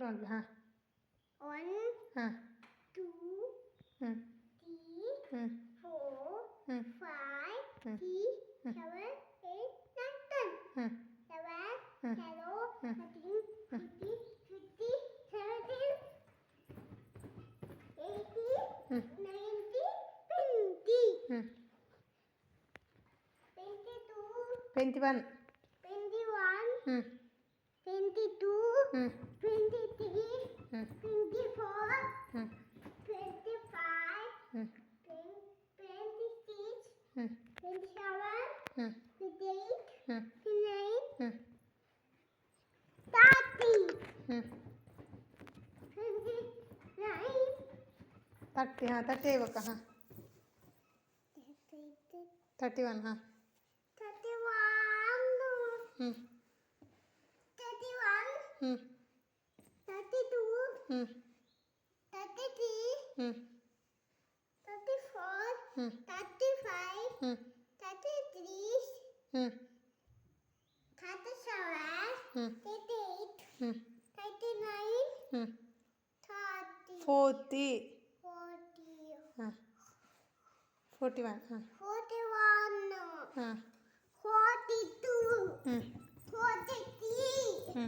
ನೋಡಲಿ. ಹಾಂ 1 ಹಾಂ 2 ಹ್ಞೂ 3 ಹ್ಞೂ 4 ಹ್ಞೂ 5 ಹ್ಞೂ 6 7 8 9 10 ಹ್ಞೂ 11 ಹ್ಞೂ 12 13 14 15 16 ಹ್ಞೂ 17 18 19 20 ಹ್ಞೂ 22 21 21 ಹ್ಞೂ 22 ಹ್ಞೂ 23 ಹ್ಞೂ 24 ಹ್ಞೂ 25 ಹ್ಞೂ 26 ಹ್ಞೂ 27 ಹ್ಞೂ 28 ಹ್ಞೂ 29 ಹ್ಞೂ 30 ಹ್ಞೂ 29 30. ಹಾಂ 30 ಇವಾಗ. ಹಾಂ 31. ಹಾಂ 31 ಹ್ಞೂ 31 ಹ್ಞೂ 32 ಹ್ಞೂ 33 ಹ್ಞೂ 34 ಹ್ಞೂ 35 ಹ್ಞೂ 33 ಹ್ಞೂ 37 ಹ್ಞೂ 38 ಹ್ಞೂ 39 ಹ್ಞೂ 30 40. 40 ಹಾಂ 41. ಹಾಂ 41 ಹಾಂ 42 ಹ್ಞೂ 43 ಹ್ಞೂ